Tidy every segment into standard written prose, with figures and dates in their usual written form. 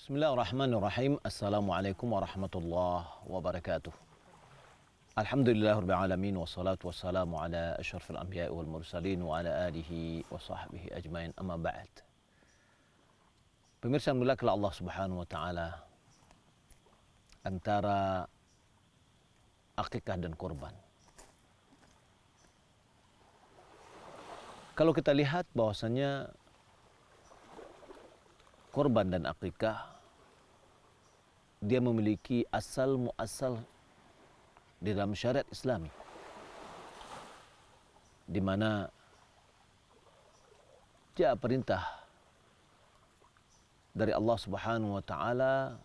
Bismillahirrahmanirrahim. Assalamualaikum warahmatullahi wabarakatuh. Alhamdulillahirabbil alamin wassalatu wassalamu ala asyrafil anbiya'i wal mursalin wa ala alihi wa sahbihi ajmain. Amma ba'd. Pemirsa yang dimuliakan Allah Subhanahu wa taala, antara akikah dan kurban. Kalau kita lihat bahwasanya kurban dan akikah dia memiliki asal muasal di dalam syariat Islami, di mana dia perintah dari Allah Subhanahu wa taala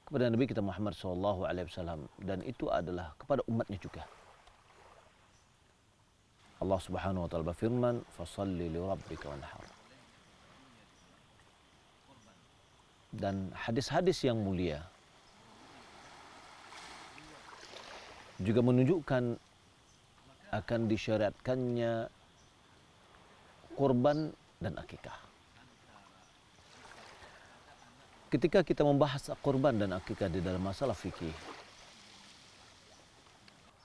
kepada Nabi kita Muhammad sallallahu alaihi wasallam, dan itu adalah kepada umatnya juga. Allah Subhanahu wa taala berfirman, "Fashalli li rabbika wanhar." Dan hadis-hadis yang mulia juga menunjukkan akan disyariatkannya kurban dan akikah. Ketika kita membahas kurban dan akikah di dalam masalah fikih,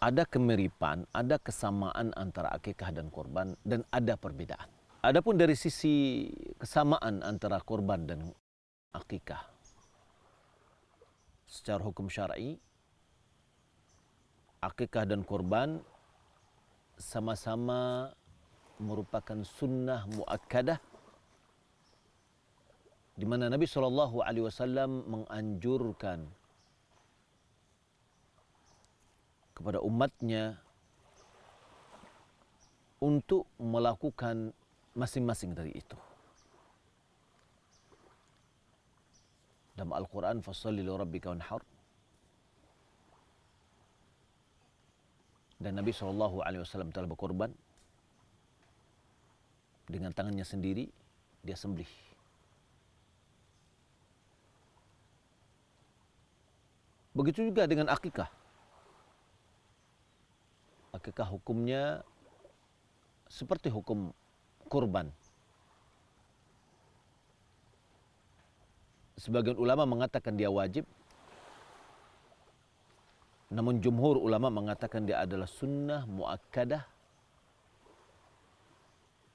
ada kemiripan, ada kesamaan antara akikah dan kurban, dan ada perbedaan. Adapun dari sisi kesamaan antara kurban dan akikah secara hukum syar'i, akikah dan kurban sama-sama merupakan sunnah muakkadah, di mana Nabi SAW menganjurkan kepada umatnya untuk melakukan masing-masing dari itu. Dalam Al-Quran, "Fashalli li rabbika wanhar." Dan Nabi SAW telah berkorban dengan tangannya sendiri, dia sembelih. Begitu juga dengan akikah. Akikah hukumnya seperti hukum kurban. Sebagian ulama mengatakan dia wajib, namun jumhur ulama mengatakan dia adalah sunnah muakkadah,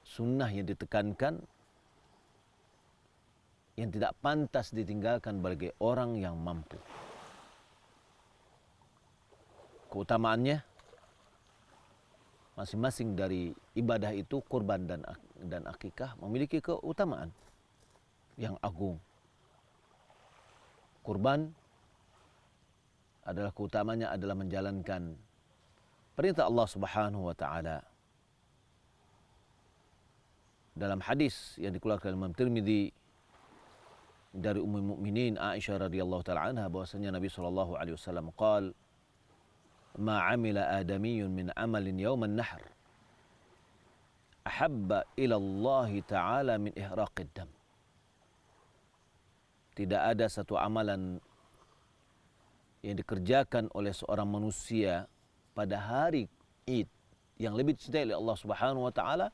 sunnah yang ditekankan, yang tidak pantas ditinggalkan bagi orang yang mampu. Keutamaannya, masing-masing dari ibadah itu, kurban dan akikah, memiliki keutamaan yang agung. Kurban adalah keutamanya adalah menjalankan perintah Allah Subhanahu wa taala. Dalam hadis yang dikeluarkan Imam Tirmidzi dari Ummul Mukminin Aisyah radhiyallahu taala anha, bahwasanya Nabi sallallahu alaihi wasallam qaal, "Ma 'amila adamiyyun min 'amalin yawman nahr ahabba ila Allah taala min ihraqid dam." Tidak ada satu amalan yang dikerjakan oleh seorang manusia pada hari Id yang lebih dicintai oleh Allah Subhanahu wa taala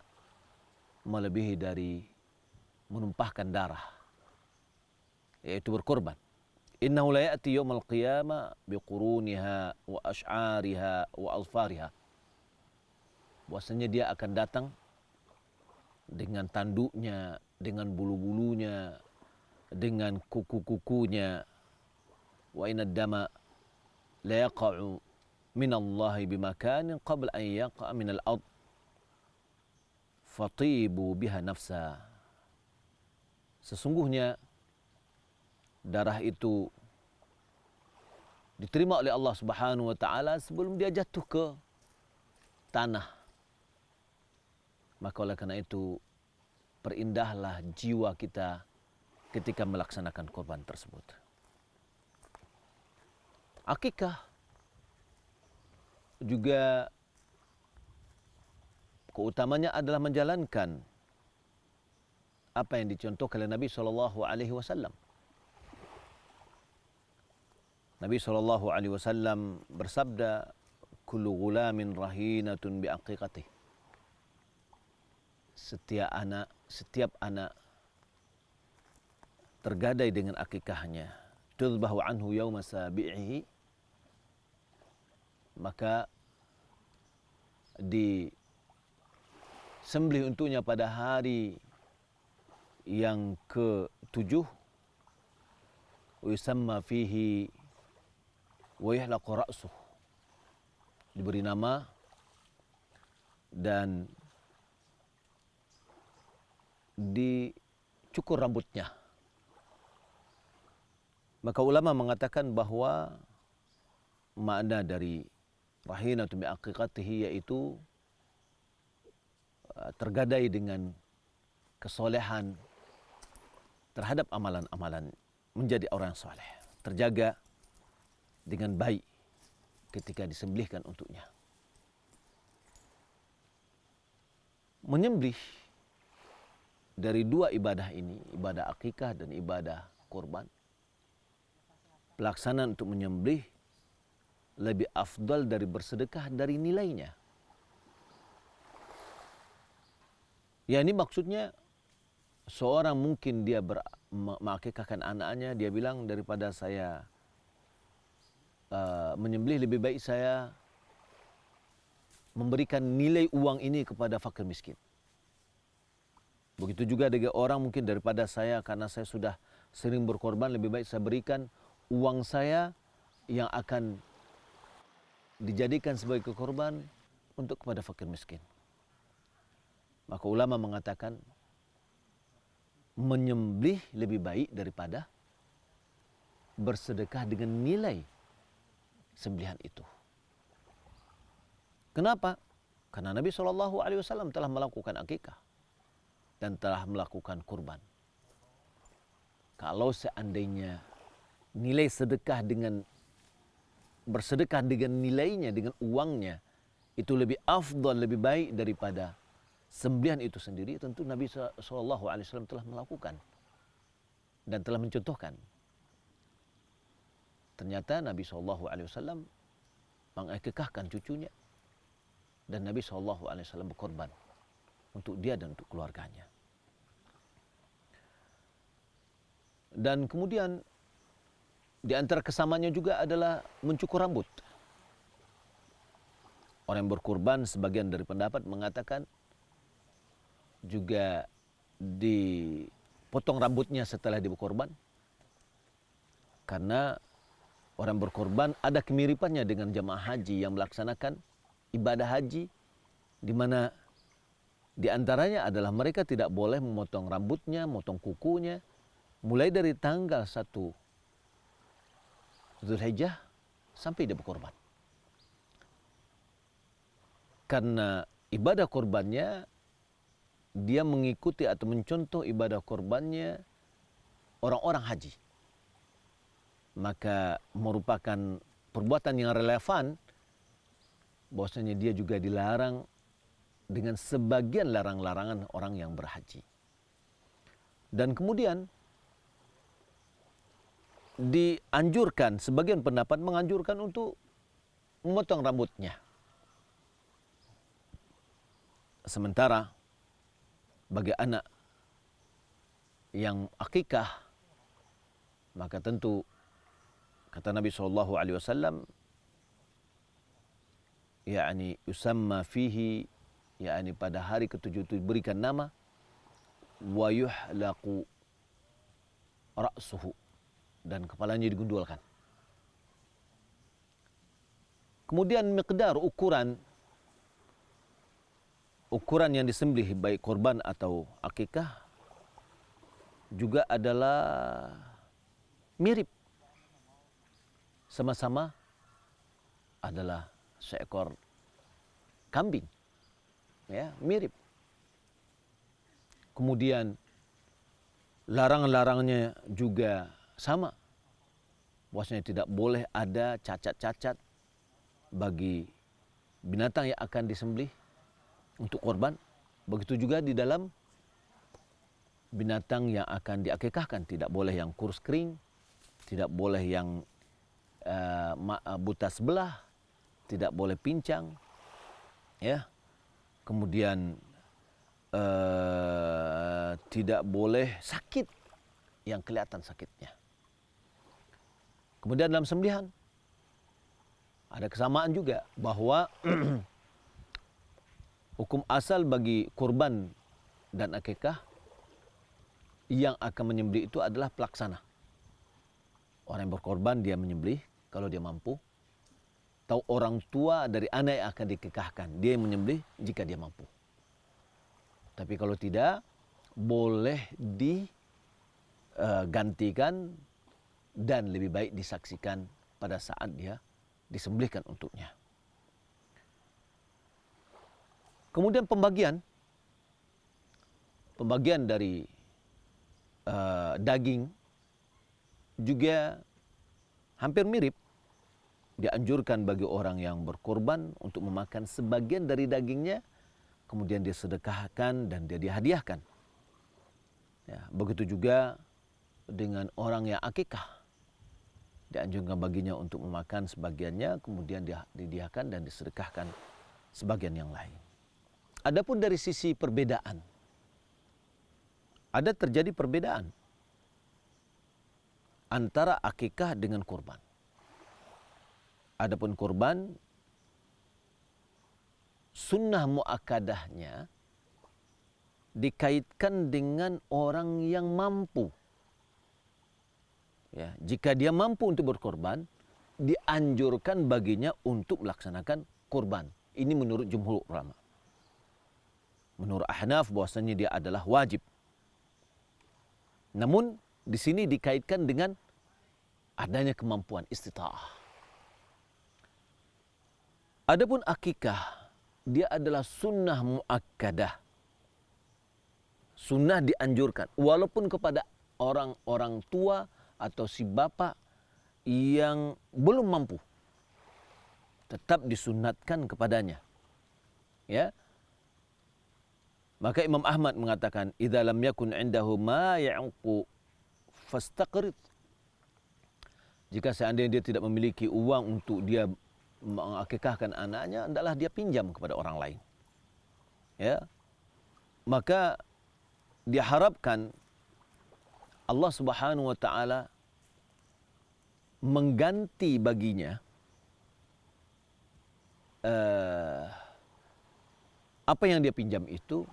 melebihi dari menumpahkan darah, yaitu berkorban. Innahu la ya'ti yaumal qiyamah biquruniha wa ash'ariha wa alfariha. Bahwasanya dia akan datang dengan tanduknya, dengan bulu-bulunya, dengan kuku-kukunya. Wa inna dama la yaqa'u min Allah bimakanin qabla an yaqa' min al-ard fatibu biha nafsa. Sesungguhnya darah itu diterima oleh Allah Subhanahu wa taala sebelum dia jatuh ke tanah. Maka oleh karena itu, perindahlah jiwa kita ketika melaksanakan kurban tersebut. Akikah juga keutamanya adalah menjalankan apa yang dicontohkan oleh Nabi sallallahu alaihi wasallam. Nabi sallallahu alaihi wasallam bersabda, "Kullu ghulamin rahinatun bi aqiqatih." Setiap anak tergadai dengan akikahnya, tudbahu anhu yauma sabi'ihi, maka disembelih untuknya pada hari yang ke-7, yusamma fihi wa yuhlaqu ra'suh, diberi nama dan dicukur rambutnya. Maka ulama mengatakan bahwa makna dari rahinatu bi aqiqatihi yaitu tergadai dengan kesolehan terhadap amalan-amalan, menjadi orang soleh, terjaga dengan baik ketika disembelihkan untuknya. Menyembelih dari dua ibadah ini, ibadah akikah dan ibadah kurban, pelaksanaan untuk menyembelih lebih afdal dari bersedekah dari nilainya. Ya, ini maksudnya seorang mungkin dia mengakikahkan anaknya, dia bilang daripada saya menyembelih lebih baik saya memberikan nilai uang ini kepada fakir miskin. Begitu juga dengan orang mungkin daripada saya, karena saya sudah sering berkorban, lebih baik saya berikan uang saya yang akan dijadikan sebagai korban untuk kepada fakir miskin. Maka ulama mengatakan menyembelih lebih baik daripada bersedekah dengan nilai sembelihan itu. Kenapa? Karena Nabi SAW telah melakukan akikah dan telah melakukan kurban. Kalau seandainya nilai sedekah dengan bersedekah dengan nilainya, dengan uangnya, itu lebih afdal, lebih baik daripada sembelihan itu sendiri, tentu Nabi SAW telah melakukan dan telah mencontohkan. Ternyata Nabi SAW mengakikahkan cucunya dan Nabi SAW berkorban untuk dia dan untuk keluarganya. Dan kemudian di antara kesamaannya juga adalah mencukur rambut. Orang yang berkurban, sebagian dari pendapat mengatakan juga dipotong rambutnya setelah dia berkorban. Karena orang berkorban ada kemiripannya dengan jamaah haji yang melaksanakan ibadah haji, di mana di antaranya adalah mereka tidak boleh memotong rambutnya, memotong kukunya, mulai dari tanggal 1 Zulhijjah sampai dia berkorban. Karena ibadah korbannya, dia mengikuti atau mencontoh ibadah korbannya orang-orang haji. Maka merupakan perbuatan yang relevan bahwasanya dia juga dilarang dengan sebagian larang-larangan orang yang berhaji. Dan kemudian dianjurkan, sebagian pendapat menganjurkan untuk memotong rambutnya. Sementara bagi anak yang akikah, maka tentu kata Nabi SAW, yakni yusamma fihi, yakni pada hari ke-7 itu diberikan nama, wa yuhlaqu ra'suhu, dan kepalanya digundulkan. Kemudian miqdar ukuran yang disembelih baik korban atau akikah juga adalah mirip. Sama-sama adalah seekor kambing. Ya, mirip. Kemudian larangan-larangannya juga sama. Bahwasanya tidak boleh ada cacat-cacat bagi binatang yang akan disembelih untuk korban. Begitu juga di dalam binatang yang akan diakikahkan, tidak boleh yang kurus kering, tidak boleh yang buta sebelah, tidak boleh pincang, ya. Kemudian tidak boleh sakit, yang kelihatan sakitnya. Kemudian dalam sembelihan ada kesamaan juga bahwa hukum asal bagi kurban dan akikah yang akan menyembelih itu adalah pelaksana. Orang yang berkorban dia menyembelih kalau dia mampu. Atau orang tua dari anak yang akan dikekahkan, dia yang menyembelih jika dia mampu. Tapi kalau tidak, boleh digantikan dan lebih baik disaksikan pada saat dia disembelihkan untuknya. Kemudian pembagian dari daging juga hampir mirip. Dianjurkan bagi orang yang berkorban untuk memakan sebagian dari dagingnya, kemudian dia sedekahkan dan dia dihadiahkan. Ya, begitu juga dengan orang yang akikah. Dianjurkan baginya untuk memakan sebagiannya, kemudian dia dihadiahkan dan disedekahkan sebagian yang lain. Adapun dari sisi perbedaan, ada terjadi perbedaan antara akikah dengan kurban. Adapun kurban, sunnah muakkadahnya dikaitkan dengan orang yang mampu. Ya, jika dia mampu untuk berkorban, dianjurkan baginya untuk melaksanakan kurban. Ini menurut jumhur ulama. Menurut Ahnaf bahwasanya dia adalah wajib. Namun di sini dikaitkan dengan adanya kemampuan istita'ah. Adapun akikah, dia adalah sunnah muakkadah. Sunnah dianjurkan, walaupun kepada orang-orang tua atau si bapak yang belum mampu, tetap disunnatkan kepadanya. Ya. Maka Imam Ahmad mengatakan, "Idza lam yakun 'indahu ma ya'qu fastaqrid." Jika seandainya dia tidak memiliki uang untuk dia mengakikahkan anaknya, hendaklah dia pinjam kepada orang lain. Ya. Maka diharapkan Allah Subhanahu wa taala mengganti baginya apa yang dia pinjam itu,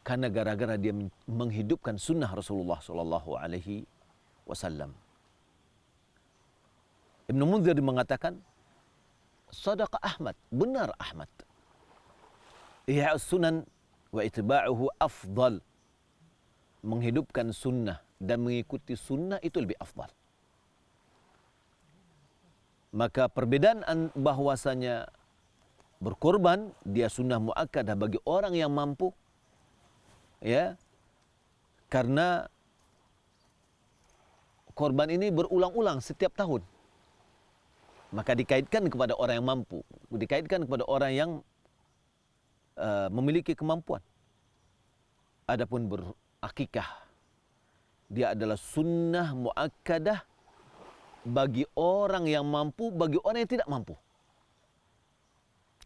karena gara-gara dia menghidupkan sunnah Rasulullah sallallahu alaihi wasallam. Ibnu Munzir mengatakan, Sadaqa Ahmad, benar Ahmad. Ihya sunan wa itba'uhu afdal. Menghidupkan sunnah dan mengikuti sunnah itu lebih afdal. Maka perbedaan bahwasanya berkorban dia sunnah muakkadah bagi orang yang mampu, ya, karena korban ini berulang-ulang setiap tahun. Maka dikaitkan kepada orang yang mampu, dikaitkan kepada orang yang memiliki kemampuan. Adapun berakikah, dia adalah sunnah muakkadah bagi orang yang mampu, bagi orang yang tidak mampu.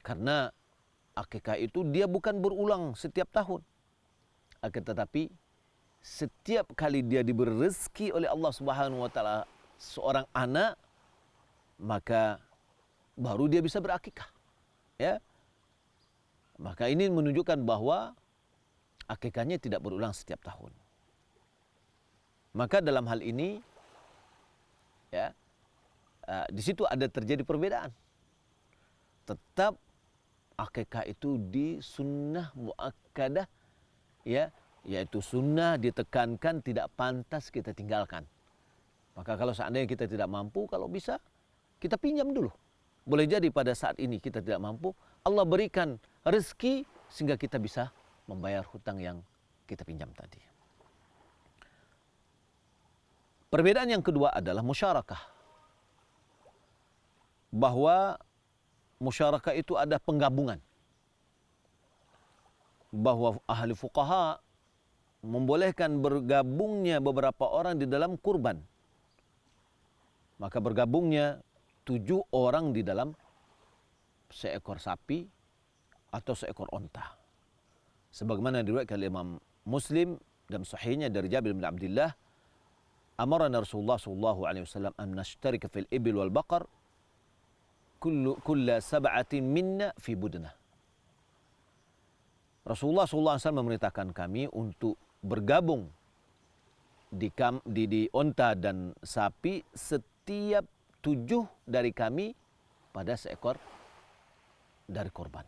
Karena akikah itu dia bukan berulang setiap tahun. Akan tetapi setiap kali dia diberi rezeki oleh Allah Subhanahu wa taala seorang anak, maka baru dia bisa berakikah. Ya. Maka ini menunjukkan bahwa akikahnya tidak berulang setiap tahun. Maka dalam hal ini, ya, di situ ada terjadi perbedaan. Tetap akikah itu di sunnah muakkadah, ya, yaitu sunnah ditekankan, tidak pantas kita tinggalkan. Maka kalau seandainya kita tidak mampu, kalau bisa kita pinjam dulu. Boleh jadi pada saat ini kita tidak mampu, Allah berikan rezeki sehingga kita bisa membayar hutang yang kita pinjam tadi. Perbedaan yang kedua adalah musyarakah. Bahwa musyarakah itu ada penggabungan. Bahwa ahli fuqaha membolehkan bergabungnya beberapa orang di dalam kurban. Maka bergabungnya 7 orang di dalam seekor sapi atau seekor onta. Sebagaimana diriwayatkan oleh Imam Muslim dalam sahihnya dari Jabir bin Abdullah amarana Rasulullah sallallahu alaihi wasallam an nashtarika fil ibil wal baqar kulla sab'atin minna fi budnah. Rasulullah sallallahu alaihi wasallam memerintahkan kami untuk bergabung di onta dan sapi setiap 7 dari kami pada seekor dari korban.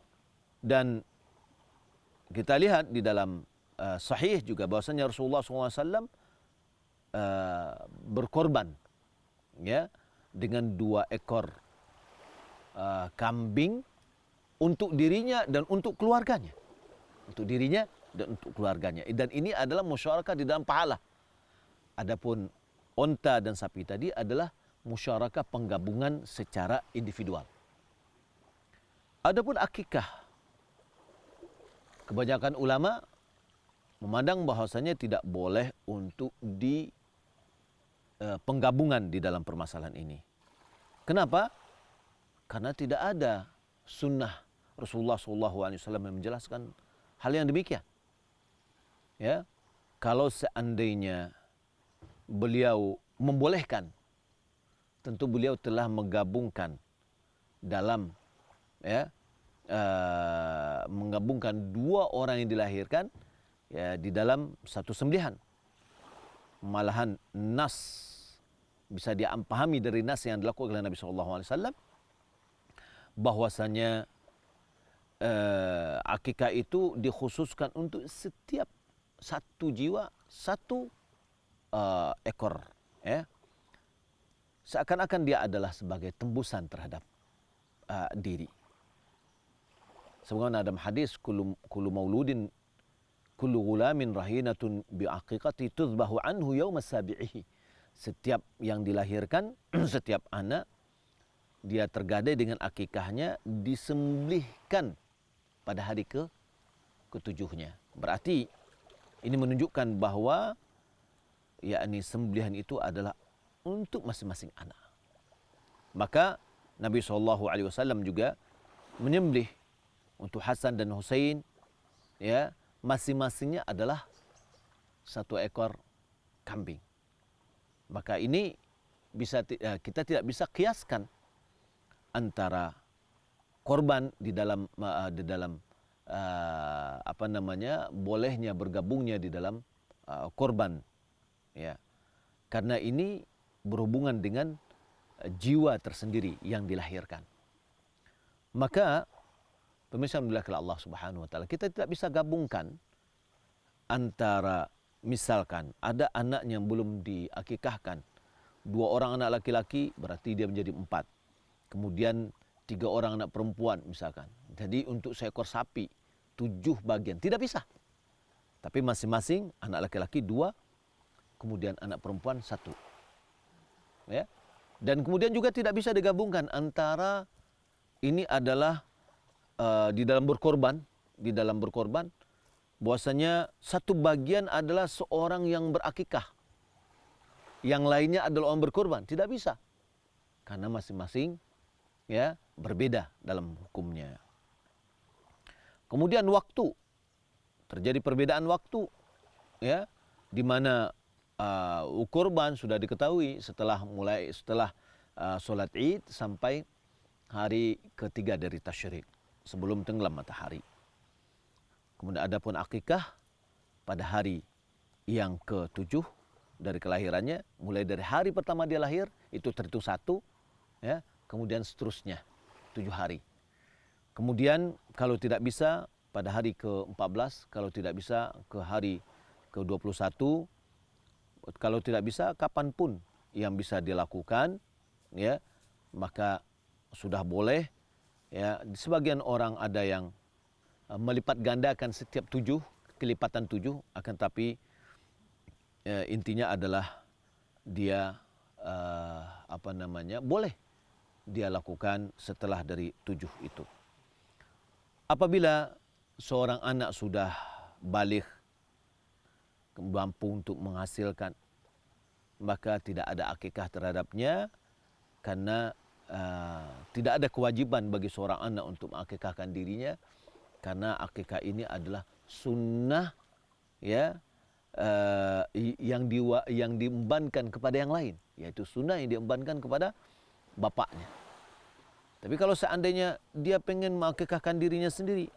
Dan kita lihat di dalam sahih juga bahwasanya Rasulullah SAW berkorban ya dengan 2 ekor kambing untuk dirinya dan untuk keluarganya. Untuk dirinya dan untuk keluarganya. Dan ini adalah musyarakah di dalam pahala. Adapun onta dan sapi tadi adalah musyarakah penggabungan secara individual. Adapun akikah, kebanyakan ulama memandang bahwasanya tidak boleh untuk di penggabungan di dalam permasalahan ini. Kenapa? Karena tidak ada sunnah Rasulullah SAW yang menjelaskan hal yang demikian. Ya, kalau seandainya beliau membolehkan, tentu beliau telah menggabungkan dalam menggabungkan 2 orang yang dilahirkan ya di dalam satu sembelihan. Malahan nas bisa dipahami dari nas yang dilakukan oleh Nabi SAW bahwasanya akikah itu dikhususkan untuk setiap 1 jiwa 1 ekor ya. Seakan-akan dia adalah sebagai tembusan terhadap diri. Sebagaimana dalam hadis kullu mauludin kullu gulamin rahinatun bi aqiqati tuzbahu anhu yauma sabi'ihi. Setiap yang dilahirkan, setiap anak dia tergadai dengan akikahnya disembelihkan pada hari ke-7-nya. Berarti ini menunjukkan bahwa yakni sembelihan itu adalah untuk masing-masing anak. Maka Nabi SAW juga menyembelih untuk Hasan dan Husain ya, masing-masingnya adalah 1 ekor kambing. Maka ini kita tidak bisa kiaskan antara korban di dalam bolehnya bergabungnya di dalam korban ya. Karena ini berhubungan dengan jiwa tersendiri yang dilahirkan. Maka pemirsa dimuliakan Allah Subhanahu wa taala, kita tidak bisa gabungkan antara misalkan ada anak yang belum diakikahkan, 2 orang anak laki-laki berarti dia menjadi 4. Kemudian 3 orang anak perempuan misalkan. Jadi untuk seekor sapi 7 bagian, tidak bisa. Tapi masing-masing anak laki-laki 2, kemudian anak perempuan 1. Ya. Dan kemudian juga tidak bisa digabungkan antara ini adalah di dalam berkorban bahwasanya 1 bagian adalah seorang yang berakikah, yang lainnya adalah orang berkorban. Tidak bisa, karena masing-masing ya berbeda dalam hukumnya. Kemudian waktu, terjadi perbedaan waktu ya, di mana kurban sudah diketahui setelah sholat Id sampai hari ke-3 dari tasyrik, sebelum tenggelam matahari. Kemudian adapun akikah pada hari yang ke-7 dari kelahirannya, mulai dari hari pertama dia lahir itu terhitung 1 ya, kemudian seterusnya 7 hari. Kemudian kalau tidak bisa pada hari ke-14, kalau tidak bisa ke hari ke-21, kalau tidak bisa kapanpun yang bisa dilakukan ya, maka sudah boleh ya. Sebagian orang ada yang melipat gandakan setiap 7, kelipatan 7, akan tapi intinya adalah dia boleh dia lakukan setelah dari 7 itu. Apabila seorang anak sudah baligh, mampu untuk menghasilkan, maka tidak ada akikah terhadapnya, karena tidak ada kewajiban bagi seorang anak untuk mengakikahkan dirinya, karena akikah ini adalah sunnah ya, yang diembankan kepada yang lain, yaitu sunnah yang diembankan kepada bapaknya. Tapi kalau seandainya dia pengen mengakikahkan dirinya sendiri,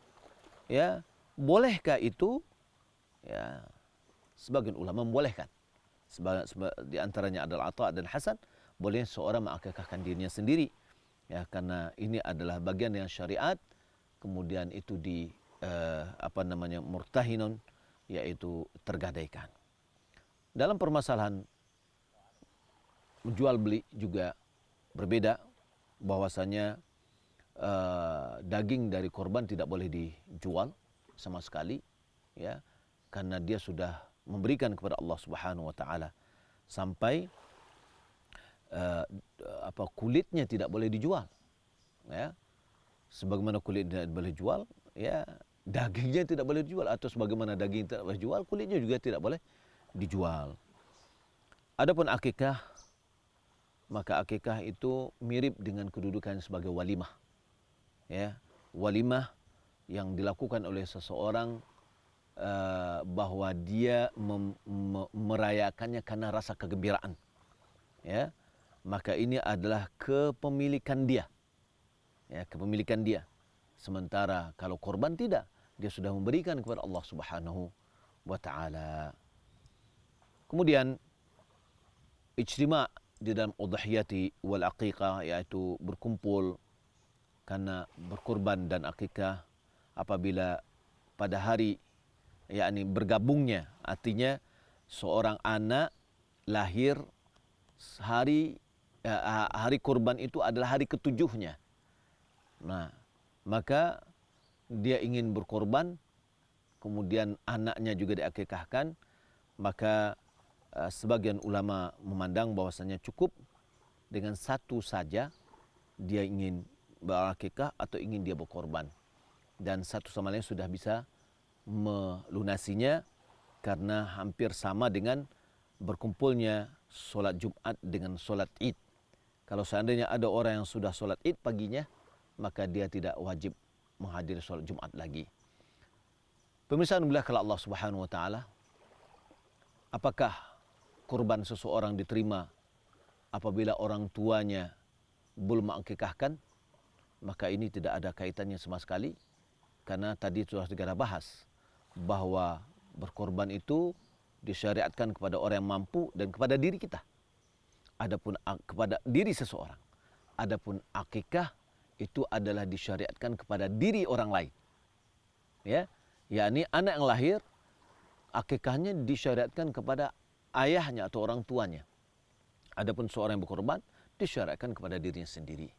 ya bolehkah itu? Ya, sebagian ulama membolehkan. Di antaranya adalah Atha dan Hasan, boleh seorang mengakikahkan dirinya sendiri, ya, karena ini adalah bagian yang syariat. Kemudian itu murtahinun, yaitu tergadaikan. Dalam permasalahan menjual beli juga berbeda, bahwasanya daging dari korban tidak boleh dijual sama sekali, ya, karena dia sudah memberikan kepada Allah Subhanahu wa taala, sampai kulitnya tidak boleh dijual, ya. Sebagaimana kulit tidak boleh dijual, ya, dagingnya tidak boleh dijual, atau sebagaimana daging tidak boleh dijual, kulitnya juga tidak boleh dijual. Adapun akikah, maka akikah itu mirip dengan kedudukan sebagai walimah, ya, walimah yang dilakukan oleh seseorang bahwa dia merayakannya karena rasa kegembiraan, ya, maka ini adalah kepemilikan dia, ya, kepemilikan dia. Sementara kalau korban tidak, dia sudah memberikan kepada Allah Subhanahu wa taala. Kemudian ijtima' di dalam udhiyati wal aqiqah, yaitu berkumpul karena berkorban dan akikah apabila pada hari, yakni bergabungnya, artinya seorang anak lahir hari korban itu adalah hari ketujuhnya. Nah, maka dia ingin berkorban, kemudian anaknya juga diakikahkan, maka sebagian ulama memandang bahwasanya cukup dengan satu saja dia ingin berakikah atau ingin dia berkorban, dan satu sama lain sudah bisa melunasinya, karena hampir sama dengan berkumpulnya solat Jumat dengan solat Id. Kalau seandainya ada orang yang sudah solat Id paginya, maka dia tidak wajib menghadiri solat Jumat lagi. Pemirsa dimuliakan Allah Subhanahu wa taala, apakah kurban seseorang diterima apabila orang tuanya belum mengakikahkan? Maka ini tidak ada kaitannya sama sekali, karena tadi sudah kita bahas bahwa berkorban itu disyariatkan kepada orang yang mampu dan kepada diri kita. Adapun kepada diri seseorang. Adapun akikah itu adalah disyariatkan kepada diri orang lain. Ya, yakni anak yang lahir, akikahnya disyariatkan kepada ayahnya atau orang tuanya. Adapun seorang yang berkorban disyariatkan kepada dirinya sendiri.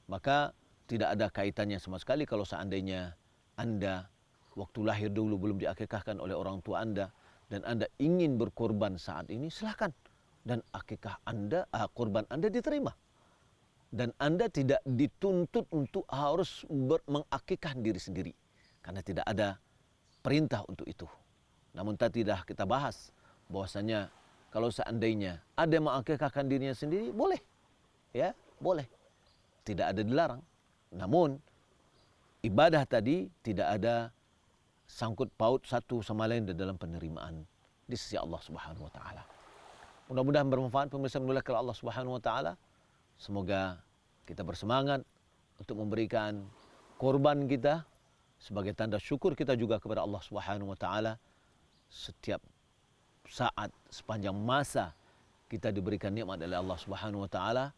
Maka tidak ada kaitannya sama sekali kalau seandainya Anda waktu lahir dulu belum diakikahkan oleh orang tua Anda dan Anda ingin berkorban saat ini, silahkan. Dan akikah Anda, korban Anda diterima. Dan Anda tidak dituntut untuk harus mengakikah diri sendiri, karena tidak ada perintah untuk itu. Namun tadi dah kita bahas bahwasanya kalau seandainya ada yang mengakikahkan dirinya sendiri, boleh. Ya, boleh. Tidak ada dilarang. Namun ibadah tadi tidak ada sangkut paut satu sama lain dalam penerimaan di sisi Allah Subhanahu wa taala. Mudah-mudahan bermanfaat pemirsa dimuliakan Allah Subhanahu wa taala. Semoga kita bersemangat untuk memberikan korban kita sebagai tanda syukur kita juga kepada Allah Subhanahu wa taala. Setiap saat sepanjang masa kita diberikan nikmat oleh Allah Subhanahu wa taala,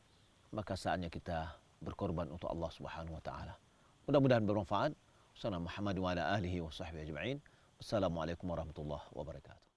maka saatnya kita berkorban untuk Allah Subhanahu wa taala. Mudah-mudahan bermanfaat. Wassalamualaikum warahmatullahi wabarakatuh.